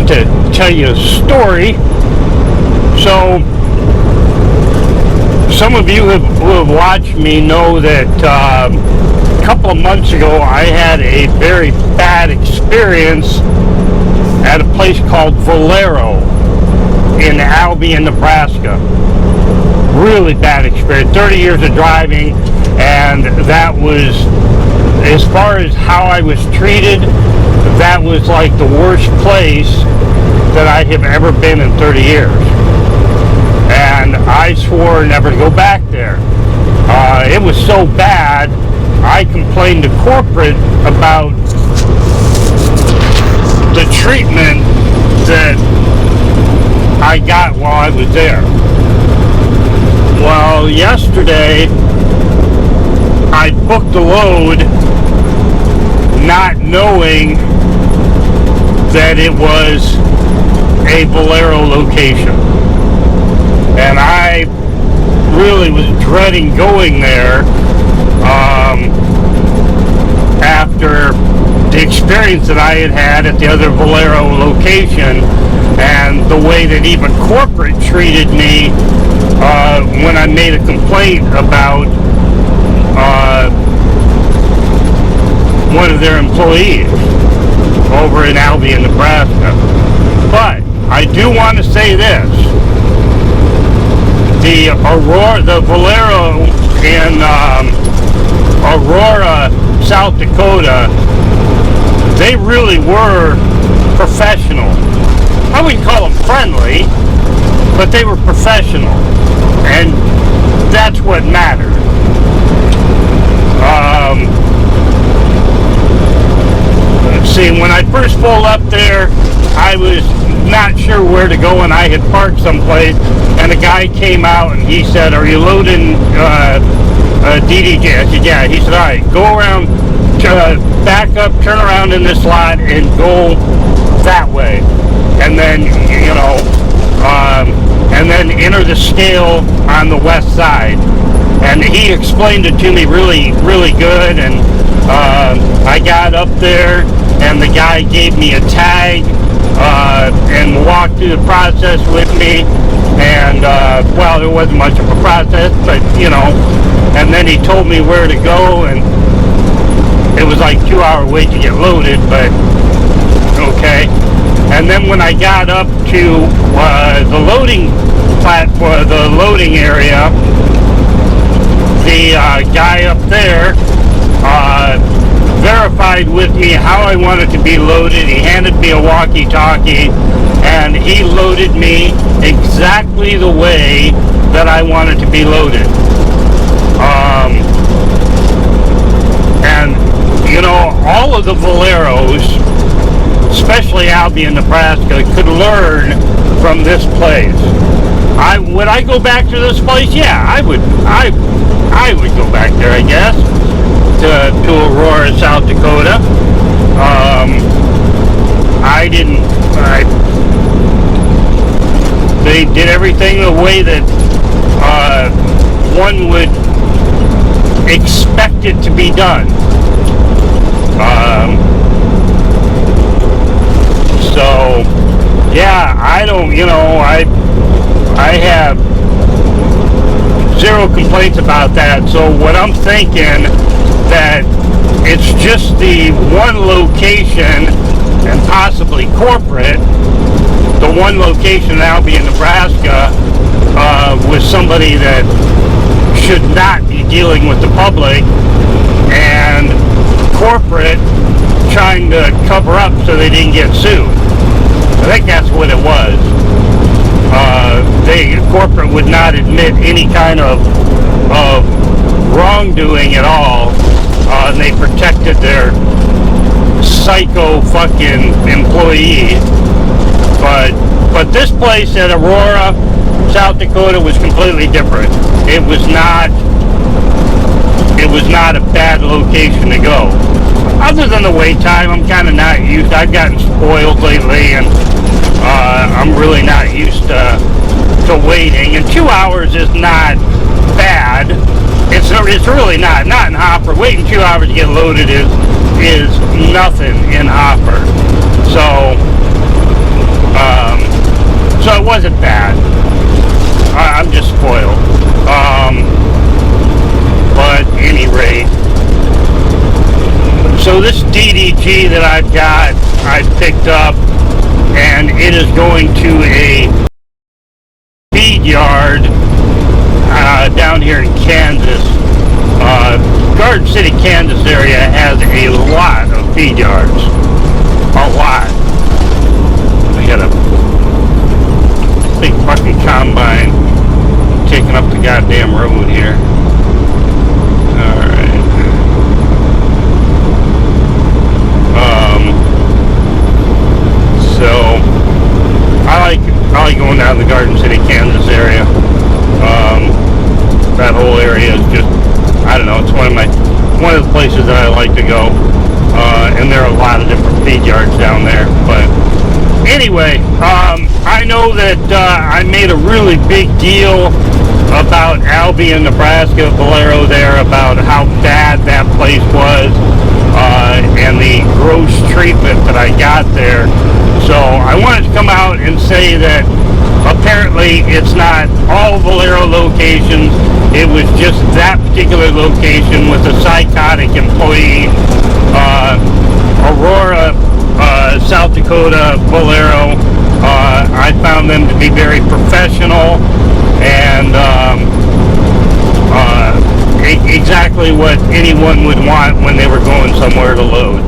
just to tell you a story. So, some of you who have watched me know that a couple of months ago I had a very bad experience at a place called Valero in Albion, Nebraska. Really bad experience. 30 years of driving, and that was, as far as how I was treated, that was like the worst place that I have ever been in 30 years. And I swore never to go back there. It was so bad, I complained to corporate about the treatment that I got while I was there. Well, yesterday, I booked a load not knowing that it was a Valero location. And I really was dreading going there after the experience that I had had at the other Valero location, and the way that even corporate treated me when I made a complaint about one of their employees over in Albion, Nebraska. But I do want to say this. The Aurora, the Valero in Aurora, South Dakota, they really were professional. I wouldn't call them friendly, but they were professional, and that's what mattered. See, when I first pulled up there, I was not sure where to go, and I had parked someplace, and a guy came out and he said, "Are you loading DDG?" I said, "Yeah." He said, "All right, go around, back up, turn around in this lot, and go that way, and then and then enter the scale on the west side." And he explained it to me really, really good, and I got up there, and the guy gave me a tag and walked through the process with me, and well, there wasn't much of a process, but and then he told me where to go, and it was like 2-hour wait to get loaded, but okay. And then when I got up to the loading platform, the loading area, the guy up there verified with me how I wanted to be loaded. He handed me a walkie-talkie, and he loaded me exactly the way that I wanted to be loaded. And all of the Valeros, especially Albion, Nebraska, could learn from this place. Would I go back to this place? Yeah, I would. I would go back there, I guess, to Aurora, South Dakota. They did everything the way that one would expect it to be done. So, yeah, I have zero complaints about that. So what I'm thinking, that it's just the one location, and possibly corporate, the one location in Albion, Nebraska, with somebody that should not be dealing with the public, and corporate trying to cover up so they didn't get sued. I think that's what it was. Corporate would not admit any kind of wrongdoing at all, and they protected their psycho fucking employee. But this place at Aurora, South Dakota, was completely different. It was not a bad location to go. Other than the wait time, I'm kind of not used. I've gotten spoiled lately, and I'm really not used to waiting. And 2 hours is not bad. It's really not. Not in Hopper. Waiting 2 hours to get loaded is nothing in Hopper. So So it wasn't bad. I'm just spoiled. But at any rate, so this DDG that I've got, I picked up, and it is going to a feed yard down here in Kansas. Garden City, Kansas area has a lot of feed yards. A lot. We got a big fucking combine taking up the goddamn road here. Alright. So I like going down to the Garden City, Kansas area. That whole area is just, I don't know, it's one of the places that I like to go. And there are a lot of different feed yards down there. But anyway, I know that I made a really big deal about Albion, Nebraska, Valero there, about how bad that place was, and the gross treatment that I got there. So I wanted to come out and say that apparently it's not all Valero locations. It was just that particular location with a psychotic employee. Aurora, South Dakota, Valero. I found them to be very professional and exactly what anyone would want when they were going somewhere to load.